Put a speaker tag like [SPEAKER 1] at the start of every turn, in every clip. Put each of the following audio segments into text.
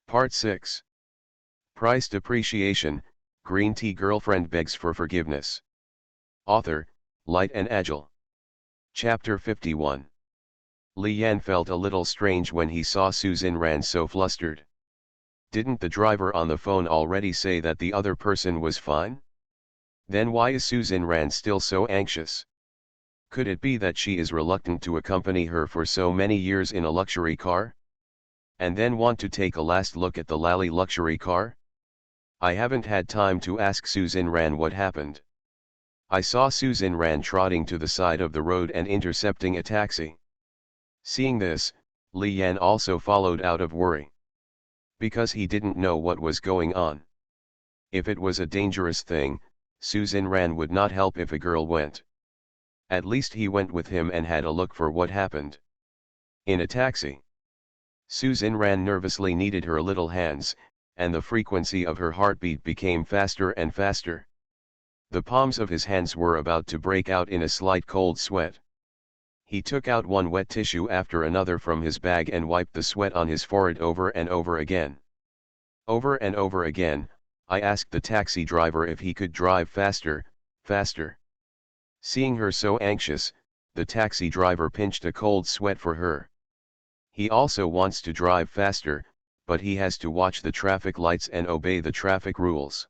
[SPEAKER 1] Part 6. Price depreciation, Green Tea Girlfriend Begs for Forgiveness. Author, Light and Agile. Chapter 51. Li Yan felt a little strange when he saw Susan Ran so flustered. Didn't the driver on the phone already say that the other person was fine? Then why is Susan Ran still so anxious? Could it be that she is reluctant to accompany her for so many years in a luxury car? And then want to take a last look at the Lally luxury car? I haven't had time to ask Susan Ran what happened. I saw Susan Ran trotting to the side of the road and intercepting a taxi. Seeing this, Li Yan also followed out of worry. Because he didn't know what was going on. If it was a dangerous thing, Susan Ran would not help if a girl went. At least he went with him and had a look for what happened. In a taxi. Susan Ran nervously kneaded her little hands, and the frequency of her heartbeat became faster and faster. The palms of his hands were about to break out in a slight cold sweat. He took out one wet tissue after another from his bag and wiped the sweat on his forehead over and over again. Over and over again, I asked the taxi driver if he could drive faster, faster. Seeing her so anxious, the taxi driver pinched a cold sweat for her. He also wants to drive faster, but he has to watch the traffic lights and obey the traffic rules.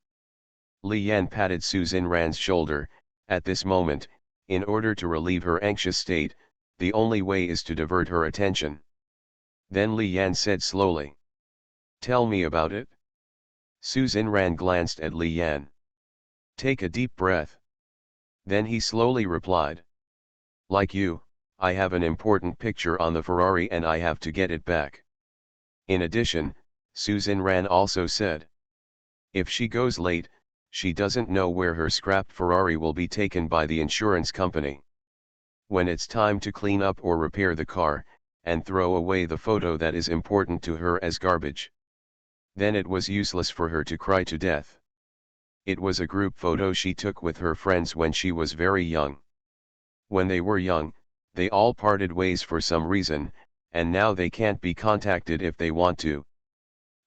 [SPEAKER 1] Li Yan patted Susan Ran's shoulder. At this moment, in order to relieve her anxious state, the only way is to divert her attention. Then Li Yan said slowly. "Tell me about it." Susan Ran glanced at Li Yan. "Take a deep breath." Then he slowly replied. "Like you, I have an important picture on the Ferrari and I have to get it back." In addition, Susan Ran also said. If she goes late, she doesn't know where her scrapped Ferrari will be taken by the insurance company. When it's time to clean up or repair the car, and throw away the photo that is important to her as garbage. Then it was useless for her to cry to death. It was a group photo she took with her friends when she was very young. When they were young, they all parted ways for some reason, and now they can't be contacted if they want to.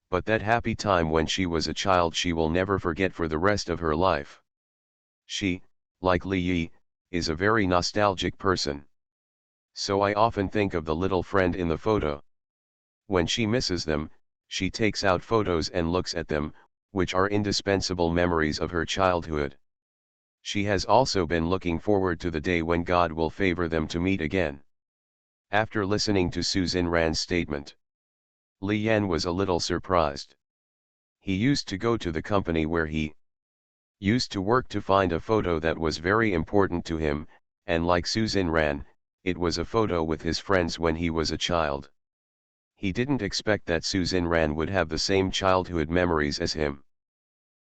[SPEAKER 1] But that happy time when she was a child she will never forget for the rest of her life. She, like Li Yi, is a very nostalgic person. So I often think of the little friend in the photo. When she misses them, she takes out photos and looks at them, which are indispensable memories of her childhood. She has also been looking forward to the day when God will favor them to meet again. After listening to Susan Ran's statement, Li Yan was a little surprised. He used to go to the company where he used to work to find a photo that was very important to him, and like Susan Ran, it was a photo with his friends when he was a child. He didn't expect that Susan Ran would have the same childhood memories as him.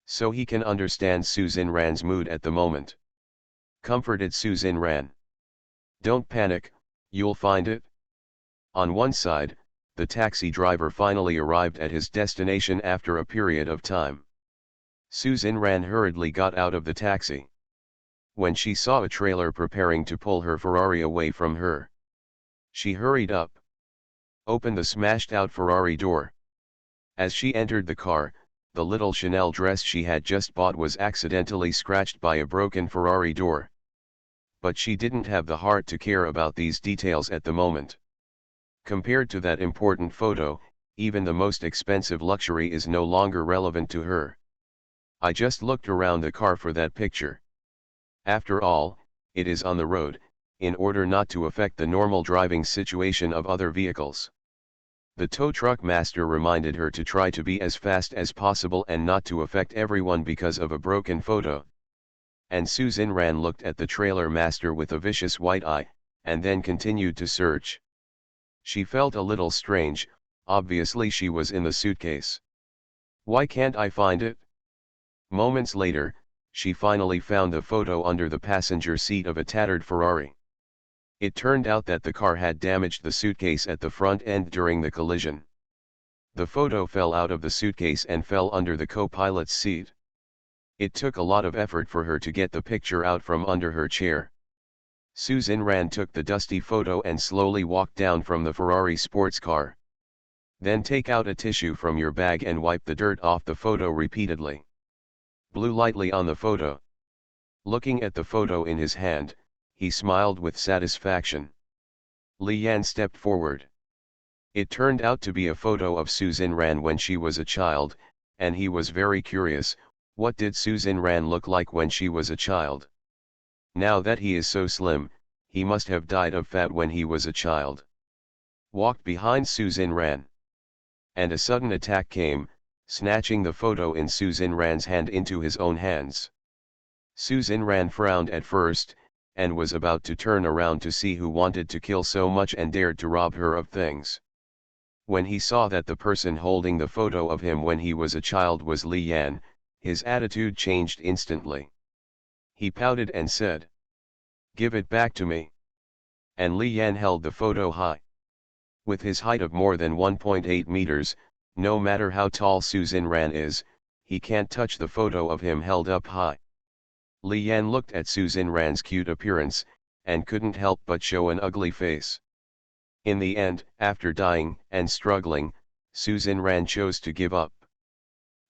[SPEAKER 1] So he can understand Susan Ran's mood at the moment. Comforted Susan Ran. "Don't panic, you'll find it." On one side, the taxi driver finally arrived at his destination after a period of time. Susan Ran hurriedly got out of the taxi. When she saw a trailer preparing to pull her Ferrari away from her, she hurried up. Opened the smashed-out Ferrari door. As she entered the car, the little Chanel dress she had just bought was accidentally scratched by a broken Ferrari door. But she didn't have the heart to care about these details at the moment. Compared to that important photo, even the most expensive luxury is no longer relevant to her. "I just looked around the car for that picture. After all, it is on the road, in order not to affect the normal driving situation of other vehicles." The tow truck master reminded her to try to be as fast as possible and not to affect everyone because of a broken photo. And Susan Ran looked at the trailer master with a vicious white eye, and then continued to search. She felt a little strange, obviously she was in the suitcase. "Why can't I find it?" Moments later, she finally found the photo under the passenger seat of a tattered Ferrari. It turned out that the car had damaged the suitcase at the front end during the collision. The photo fell out of the suitcase and fell under the co-pilot's seat. It took a lot of effort for her to get the picture out from under her chair. Susan Ran took the dusty photo and slowly walked down from the Ferrari sports car. Then take out a tissue from your bag and wipe the dirt off the photo repeatedly. Blew lightly on the photo. Looking at the photo in his hand, he smiled with satisfaction. Li Yan stepped forward. It turned out to be a photo of Susan Ran when she was a child, and he was very curious, what did Susan Ran look like when she was a child? Now that he is so slim, he must have died of fat when he was a child. Walked behind Susan Ran. And a sudden attack came, snatching the photo in Susan Ran's hand into his own hands. Susan Ran frowned at first, and was about to turn around to see who wanted to kill so much and dared to rob her of things. When he saw that the person holding the photo of him when he was a child was Li Yan, his attitude changed instantly. He pouted and said, "Give it back to me." And Li Yan held the photo high. With his height of more than 1.8 meters, no matter how tall Susan Ran is, he can't touch the photo of him held up high. Li Yan looked at Susan Ran's cute appearance, and couldn't help but show an ugly face. In the end, after dying and struggling, Susan Ran chose to give up.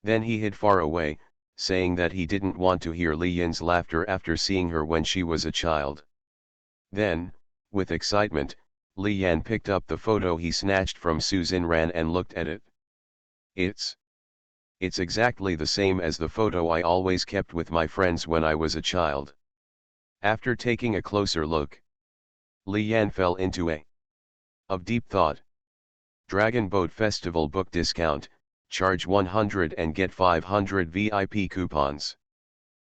[SPEAKER 1] Then he hid far away, saying that he didn't want to hear Li Yan's laughter after seeing her when she was a child. Then, with excitement, Li Yan picked up the photo he snatched from Susan Ran and looked at it. It's exactly the same as the photo I always kept with my friends when I was a child. After taking a closer look, Li Yan fell into a of deep thought. Dragon Boat Festival book discount, charge 100 and get 500 VIP coupons.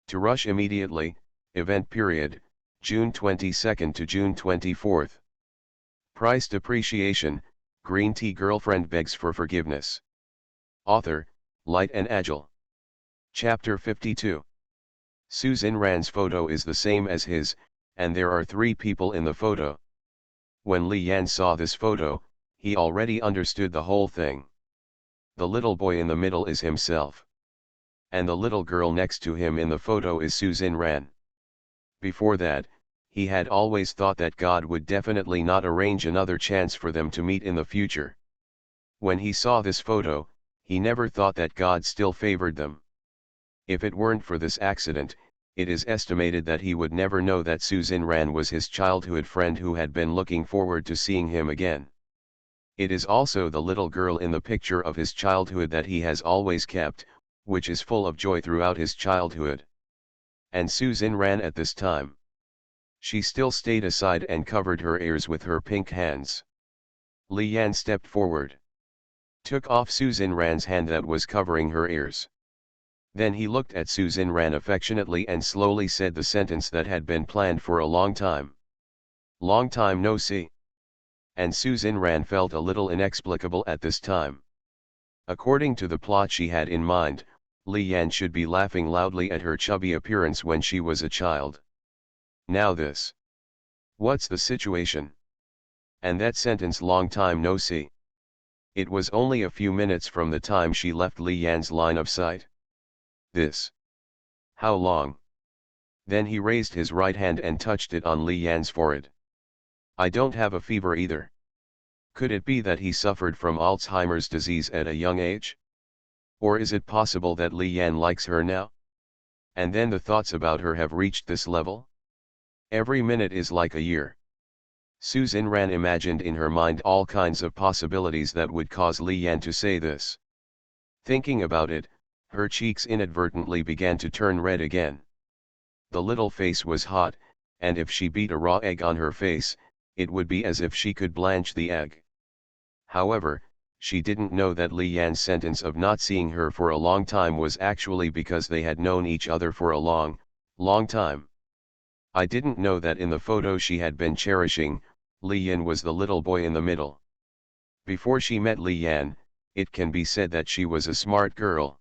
[SPEAKER 1] To rush immediately, event period, June 22nd to June 24th. Price depreciation, green tea girlfriend begs for forgiveness. Author, Light and Agile. Chapter 52. Susan Ran's photo is the same as his, and there are 3 people in the photo. When Li Yan saw this photo, he already understood the whole thing. The little boy in the middle is himself. And the little girl next to him in the photo is Susan Ran. Before that, he had always thought that God would definitely not arrange another chance for them to meet in the future. When he saw this photo, he never thought that God still favored them. If it weren't for this accident, it is estimated that he would never know that Susan Ran was his childhood friend who had been looking forward to seeing him again. It is also the little girl in the picture of his childhood that he has always kept, which is full of joy throughout his childhood. And Susan Ran at this time. She still stayed aside and covered her ears with her pink hands. Li Yan stepped forward. Took off Susan Ran's hand that was covering her ears. Then he looked at Susan Ran affectionately and slowly said the sentence that had been planned for a long time. "Long time no see." And Susan Ran felt a little inexplicable at this time. According to the plot she had in mind, Li Yan should be laughing loudly at her chubby appearance when she was a child. Now this. What's the situation? And that sentence "long time no see." It was only a few minutes from the time she left Li Yan's line of sight. This. How long? Then he raised his right hand and touched it on Li Yan's forehead. I don't have a fever either. Could it be that he suffered from Alzheimer's disease at a young age? Or is it possible that Li Yan likes her now? And then the thoughts about her have reached this level? Every minute is like a year. Susan Ran imagined in her mind all kinds of possibilities that would cause Li Yan to say this. Thinking about it, her cheeks inadvertently began to turn red again. The little face was hot, and if she beat a raw egg on her face, it would be as if she could blanch the egg. However, she didn't know that Li Yan's sentence of not seeing her for a long time was actually because they had known each other for a long, long time. I didn't know that in the photo she had been cherishing, Li Yan was the little boy in the middle. Before she met Li Yan, it can be said that she was a smart girl.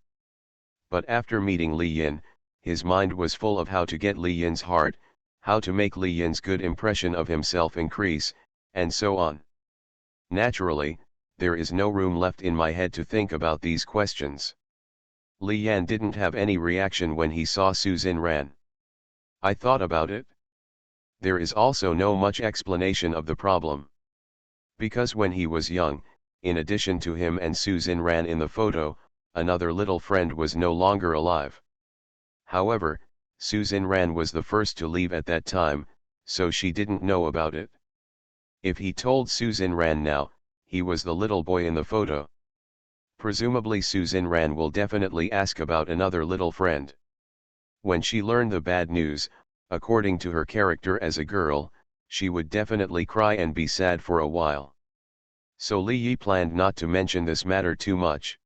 [SPEAKER 1] But after meeting Li Yan, his mind was full of how to get Li Yan's heart, how to make Li Yan's good impression of himself increase, and so on. Naturally, there is no room left in my head to think about these questions. Li Yan didn't have any reaction when he saw Susan Ran. I thought about it. There is also no much explanation of the problem. Because when he was young, in addition to him and Susan Ran in the photo, another little friend was no longer alive. However, Susan Ran was the first to leave at that time, so she didn't know about it. If he told Susan Ran now, he was the little boy in the photo. Presumably Susan Ran will definitely ask about another little friend. When she learned the bad news, according to her character as a girl, she would definitely cry and be sad for a while. So Li Yi planned not to mention this matter too much.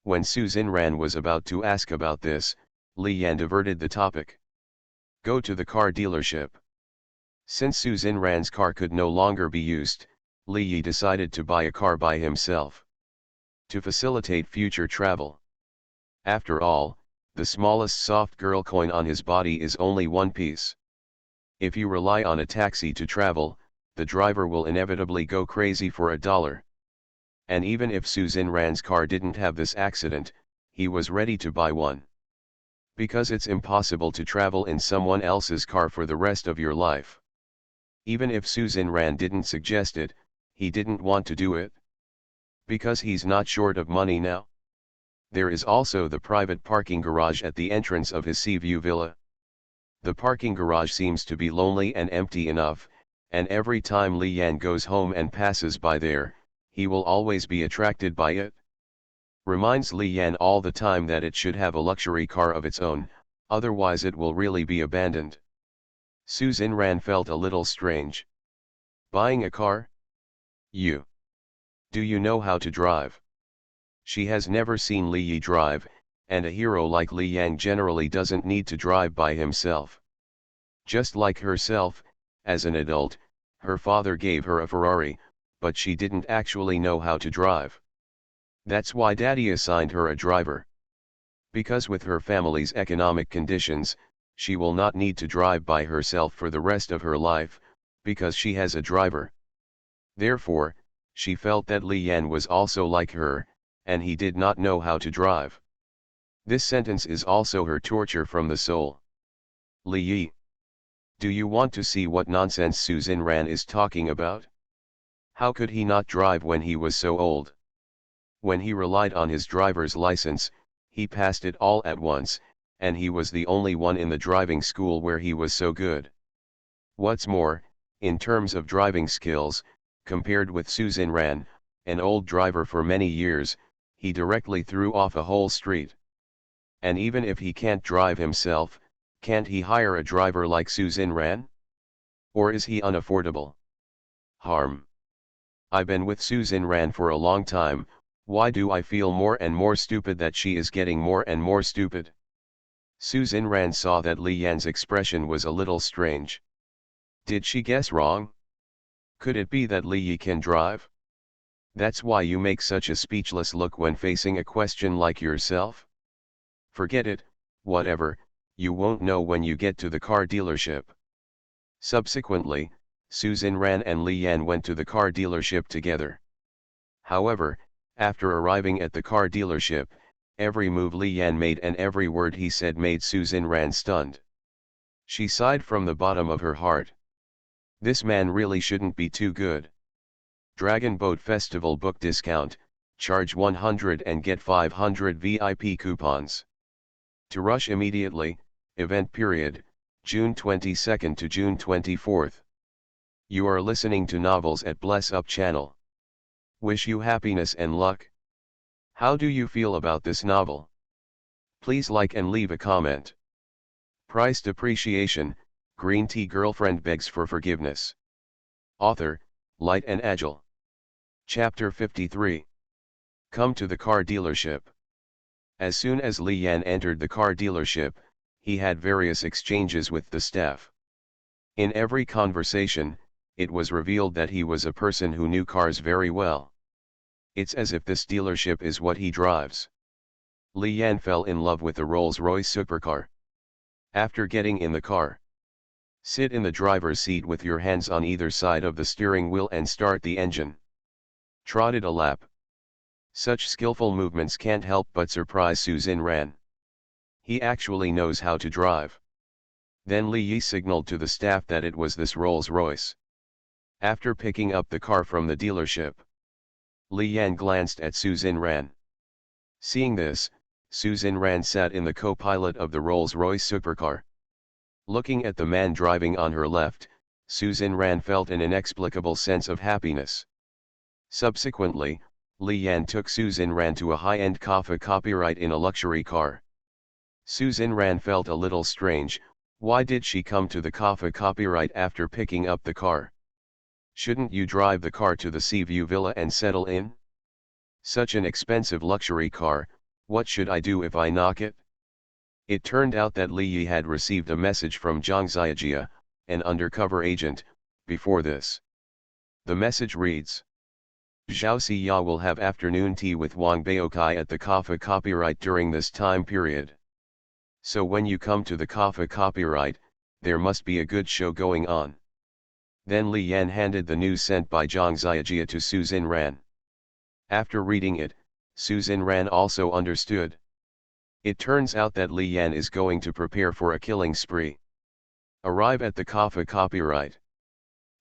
[SPEAKER 1] When Susan Ran was about to ask about this, Li Yan diverted the topic. Go to the car dealership. Since Susan Ran's car could no longer be used, Li Yi decided to buy a car by himself. To facilitate future travel. After all, the smallest soft girl coin on his body is only one piece. If you rely on a taxi to travel, the driver will inevitably go crazy for $1. And even if Susan Ran's car didn't have this accident, he was ready to buy one. Because it's impossible to travel in someone else's car for the rest of your life. Even if Susan Ran didn't suggest it, he didn't want to do it. Because he's not short of money now. There is also the private parking garage at the entrance of his Seaview villa. The parking garage seems to be lonely and empty enough, and every time Li Yan goes home and passes by there, he will always be attracted by it. Reminds Li Yan all the time that it should have a luxury car of its own, otherwise it will really be abandoned. Susan Ran felt a little strange. Buying a car? Do you know how to drive? She has never seen Li Yi drive, and a hero like Li Yang generally doesn't need to drive by himself. Just like herself, as an adult, her father gave her a Ferrari, but she didn't actually know how to drive. That's why Daddy assigned her a driver. Because with her family's economic conditions, she will not need to drive by herself for the rest of her life, because she has a driver. Therefore, she felt that Li Yan was also like her, and he did not know how to drive. This sentence is also her torture from the soul. Li Yi. Do you want to see what nonsense Susan Ran is talking about? How could he not drive when he was so old? When he relied on his driver's license, he passed it all at once, and he was the only one in the driving school where he was so good. What's more, in terms of driving skills, compared with Susan Ran, an old driver for many years, he directly threw off a whole street. And even if he can't drive himself, can't he hire a driver like Susan Ran? Or is he unaffordable? Harm. I've been with Susan Ran for a long time, why do I feel more and more stupid that she is getting more and more stupid? Susan Ran saw that Li Yan's expression was a little strange. Did she guess wrong? Could it be that Li Yi can drive? That's why you make such a speechless look when facing a question like yourself? Forget it, whatever, you won't know when you get to the car dealership. Subsequently, Susan Ran and Li Yan went to the car dealership together. However, after arriving at the car dealership, every move Li Yan made and every word he said made Susan Ran stunned. She sighed from the bottom of her heart. This man really shouldn't be too good. Dragon Boat Festival book discount, charge 100 and get 500 VIP coupons. To rush immediately, event period, June 22nd to June 24th. You are listening to Novels at Bless Up channel. Wish you happiness and luck. How do you feel about this novel? Please like and leave a comment. Price depreciation, Green Tea Girlfriend begs for forgiveness. Author, Light and Agile. Chapter 53. Come to the car dealership. As soon as Li Yan entered the car dealership, he had various exchanges with the staff. In every conversation, it was revealed that he was a person who knew cars very well. It's as if this dealership is what he drives. Li Yan fell in love with the Rolls-Royce supercar. After getting in the car, sit in the driver's seat with your hands on either side of the steering wheel and start the engine. Trotted a lap. Such skillful movements can't help but surprise Susan Ran. He actually knows how to drive. Then Li Yi signaled to the staff that it was this Rolls-Royce. After picking up the car from the dealership, Li Yan glanced at Su Xinran. Seeing this, Su Xinran sat in the co-pilot of the Rolls-Royce supercar. Looking at the man driving on her left, Su Xinran felt an inexplicable sense of happiness. Subsequently, Li Yan took Su Xinran to a high-end cafe copyright in a luxury car. Su Xinran felt a little strange. Why did she come to the cafe copyright after picking up the car? Shouldn't you drive the car to the Seaview Villa and settle in? Such an expensive luxury car, what should I do if I knock it? It turned out that Li Yi had received a message from Zhang Xiajia, an undercover agent, before this. The message reads: Zhao Siya will have afternoon tea with Wang Baokai at the cafe copyright during this time period. So when you come to the cafe copyright, there must be a good show going on. Then Li Yan handed the news sent by Zhang Xiajia to Su Xinran. After reading it, Su Xinran also understood. It turns out that Li Yan is going to prepare for a killing spree. Arrive at the cafe copyright.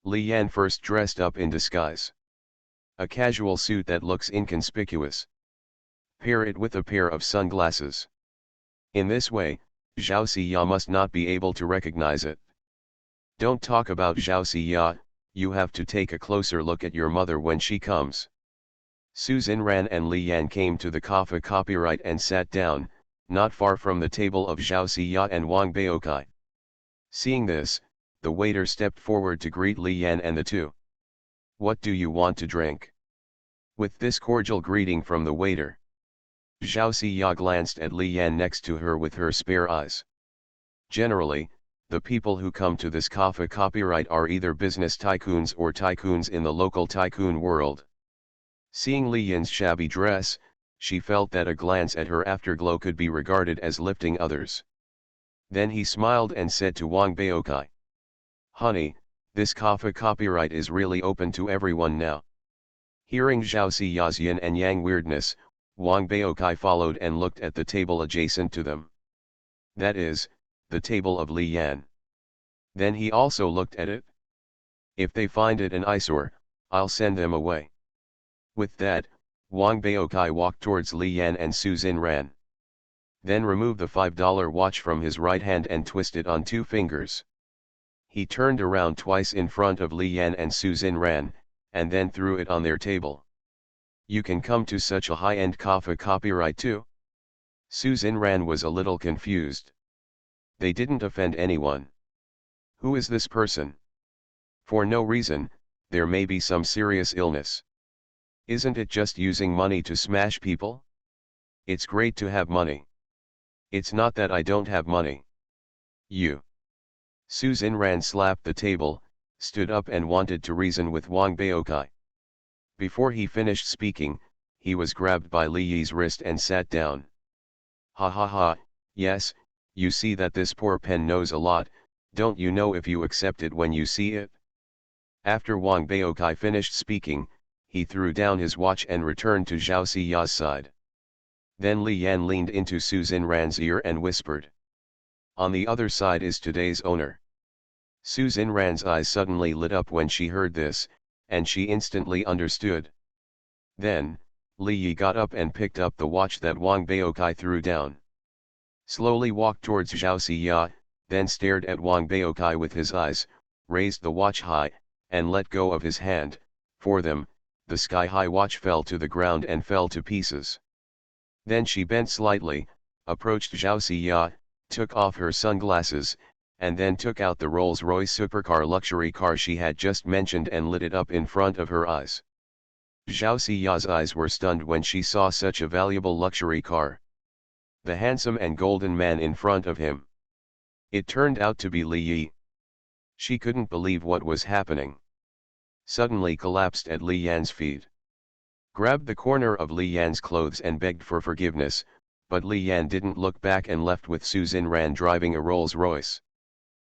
[SPEAKER 1] Li Yan first dressed up in disguise. A casual suit that looks inconspicuous. Pair it with a pair of sunglasses. In this way, Zhao Siya must not be able to recognize it. Don't talk about Zhao Siya, you have to take a closer look at your mother when she comes. Su Xinran and Li Yan came to the cafe copyright and sat down, not far from the table of Zhao Siya and Wang Baokai. Seeing this, the waiter stepped forward to greet Li Yan and the two. What do you want to drink? With this cordial greeting from the waiter, Zhao Siya glanced at Li Yan next to her with her spare eyes. Generally, the people who come to this cafe copyright are either business tycoons or tycoons in the local tycoon world. Seeing Li Yan's shabby dress, she felt that a glance at her afterglow could be regarded as lifting others. Then he smiled and said to Wang Baokai, Honey, this cafe copyright is really open to everyone now. Hearing Zhao Siya's yin and yang weirdness, Wang Baokai followed and looked at the table adjacent to them. That is, the table of Li Yan. Then he also looked at it. If they find it an eyesore, I'll send them away. With that, Wang Baokai walked towards Li Yan and Su Xinran. Then removed the $5 watch from his right hand and twisted on 2 fingers. He turned around twice in front of Li Yan and Su Xinran, and then threw it on their table. You can come to such a high-end cafe copyright too? Su Xinran was a little confused. They didn't offend anyone. Who is this person? For no reason, there may be some serious illness. Isn't it just using money to smash people? It's great to have money. It's not that I don't have money. You. Su Xinran slapped the table, stood up and wanted to reason with Wang Baokai. Before he finished speaking, he was grabbed by Li Yi's wrist and sat down. Ha ha ha, yes, you see that this poor pen knows a lot, don't you know if you accept it when you see it? After Wang Baokai finished speaking, he threw down his watch and returned to Zhao Siya's side. Then Li Yan leaned into Su Xinran's ear and whispered. On the other side is today's owner. Su Xinran's eyes suddenly lit up when she heard this, and she instantly understood. Then, Li Yi got up and picked up the watch that Wang Baokai threw down. Slowly walked towards Zhao Siya, then stared at Wang Baokai with his eyes, raised the watch high, and let go of his hand. For them, the sky-high watch fell to the ground and fell to pieces. Then she bent slightly, approached Zhao Siya, took off her sunglasses, and then took out the Rolls-Royce supercar luxury car she had just mentioned and lit it up in front of her eyes. Zhao Siya's eyes were stunned when she saw such a valuable luxury car. The handsome and golden man in front of him. It turned out to be Li Yi. She couldn't believe what was happening. Suddenly collapsed at Li Yan's feet. Grabbed the corner of Li Yan's clothes and begged for forgiveness, but Li Yan didn't look back and left with Su Xinran driving a Rolls-Royce.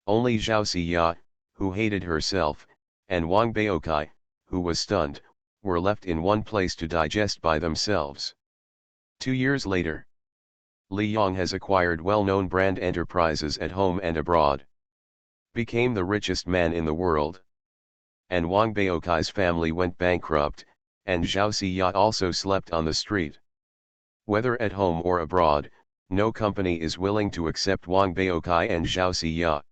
[SPEAKER 1] Only Zhao Siya, who hated herself, and Wang Baokai, who was stunned, were left in one place to digest by themselves. 2 years later, Li Yong has acquired well-known brand enterprises at home and abroad. Became the richest man in the world. And Wang Baokai's family went bankrupt, and Zhao Ziya also slept on the street. Whether at home or abroad, no company is willing to accept Wang Baokai and Zhao Ziya.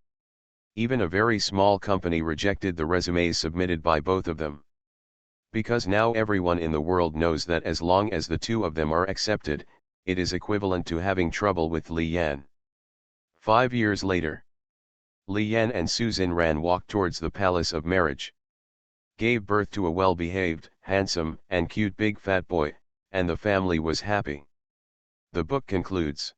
[SPEAKER 1] Even a very small company rejected the resumes submitted by both of them. Because now everyone in the world knows that as long as the two of them are accepted, it is equivalent to having trouble with Li Yan. 5 years later, Li Yan and Su Xinran walked towards the palace of marriage. Gave birth to a well-behaved, handsome, and cute big fat boy, and the family was happy. The book concludes.